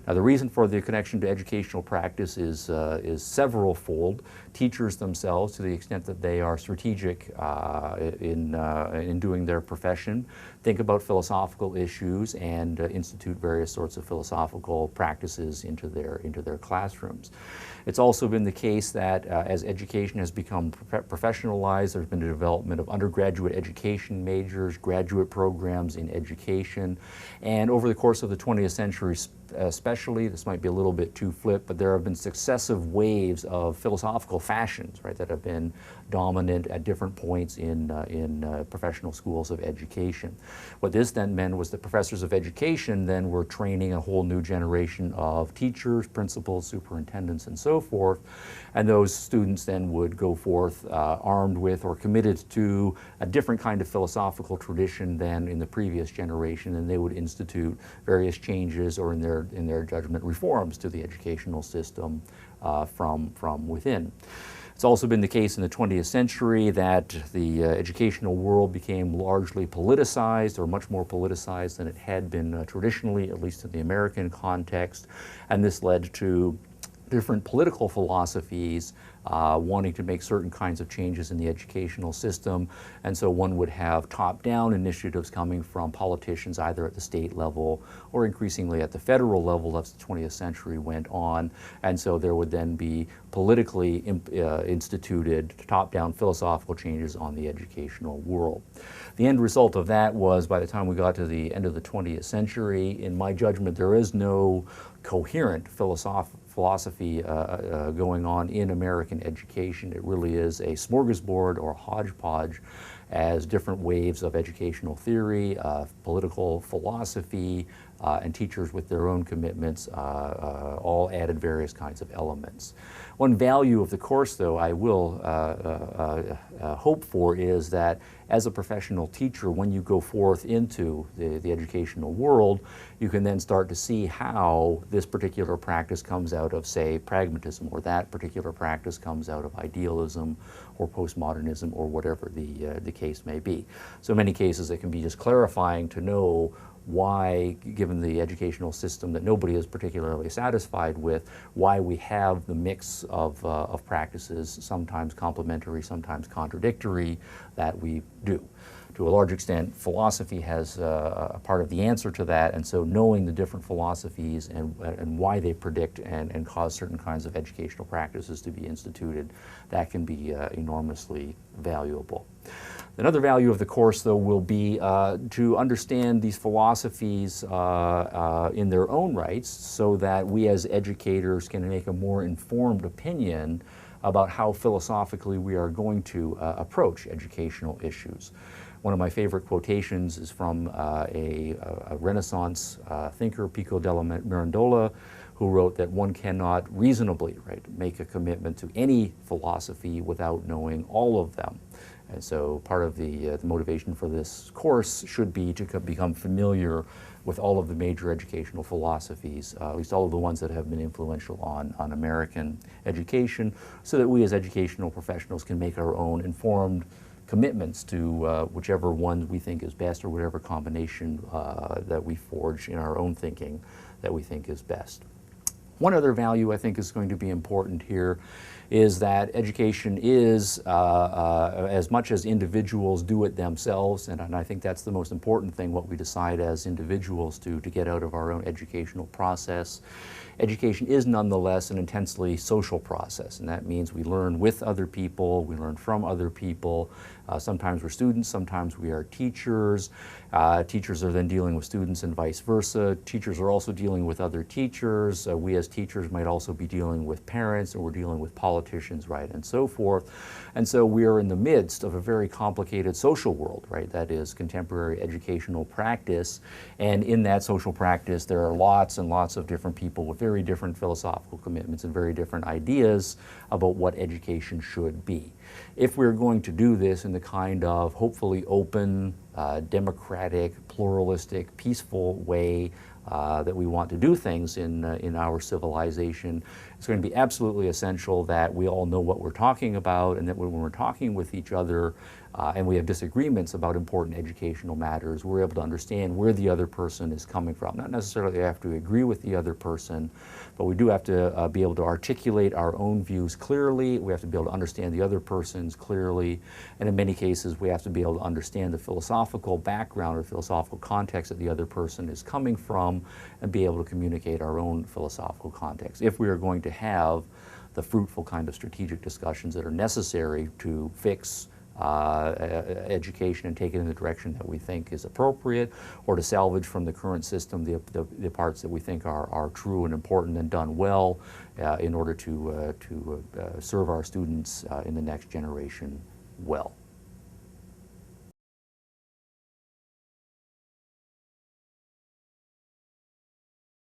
Now, the reason for the connection to educational practice is several-fold. Teachers themselves, to the extent that they are strategic in doing their profession, think about philosophical issues and institute various sorts of philosophical practices into their classrooms. It's also been the case that as education has become professionalized, there's been a development of undergraduate education majors, graduate programs in education, and over the course of the 20th century especially, this might be a little bit too flip, but there have been successive waves of philosophical fashions, right, that have been dominant at different points in professional schools of education. What this then meant was that professors of education then were training a whole new generation of teachers, principals, superintendents, and so forth, and those students then would go forth armed with or committed to a different kind of philosophical tradition than in the previous generation, and they would institute various changes or in their judgment reforms to the educational system from within. It's also been the case in the 20th century that the educational world became largely politicized, or much more politicized than it had been traditionally, at least in the American context, and this led to different political philosophies wanting to make certain kinds of changes in the educational system, and so one would have top-down initiatives coming from politicians either at the state level or increasingly at the federal level as the 20th century went on, and so there would then be politically instituted top-down philosophical changes on the educational world. The end result of that was, by the time we got to the end of the 20th century, in my judgment, there is no coherent philosophy going on in American education. It really is a smorgasbord or a hodgepodge as different waves of educational theory, political philosophy, and teachers with their own commitments all added various kinds of elements. One value of the course, though, I will hope for is that as a professional teacher, when you go forth into the educational world, you can then start to see how this particular practice comes out of, say, pragmatism, or that particular practice comes out of idealism or postmodernism or whatever the case may be. So in many cases, it can be just clarifying to know why, given the educational system that nobody is particularly satisfied with, why we have the mix of practices, sometimes complementary, sometimes contradictory, that we do. To a large extent, philosophy has a part of the answer to that, and so knowing the different philosophies and why they predict and cause certain kinds of educational practices to be instituted, that can be enormously valuable. Another value of the course, though, will be to understand these philosophies in their own rights so that we as educators can make a more informed opinion about how philosophically we are going to approach educational issues. One of my favorite quotations is from a Renaissance thinker, Pico della Mirandola, who wrote that one cannot reasonably, right, make a commitment to any philosophy without knowing all of them. And so part of the motivation for this course should be to become familiar with all of the major educational philosophies, at least all of the ones that have been influential on American education, so that we as educational professionals can make our own informed commitments to whichever one we think is best, or whatever combination that we forge in our own thinking that we think is best. One other value I think is going to be important here is that education is, as much as individuals do it themselves, and I think that's the most important thing, what we decide as individuals to get out of our own educational process. Education is nonetheless an intensely social process, and that means we learn with other people, we learn from other people. Sometimes we're students, sometimes we are teachers. Teachers are then dealing with students and vice versa. Teachers are also dealing with other teachers. We as teachers might also be dealing with parents, or we're dealing with politicians, right, and so forth. And so we are in the midst of a very complicated social world, right, that is contemporary educational practice. And in that social practice, there are lots and lots of different people with very different philosophical commitments and very different ideas about what education should be. If we're going to do this in the kind of hopefully open, democratic, pluralistic, peaceful way that we want to do things in our civilization, It's going to be absolutely essential that we all know what we're talking about, and that when we're talking with each other and we have disagreements about important educational matters, we're able to understand where the other person is coming from. Not necessarily have to agree with the other person, but we do have to be able to articulate our own views clearly. We have to be able to understand the other person's clearly, and in many cases we have to be able to understand the philosophical background or philosophical context that the other person is coming from, and be able to communicate our own philosophical context if we are going to have the fruitful kind of strategic discussions that are necessary to fix education and take it in the direction that we think is appropriate, or to salvage from the current system the parts that we think are true and important and done well in order to serve our students in the next generation well.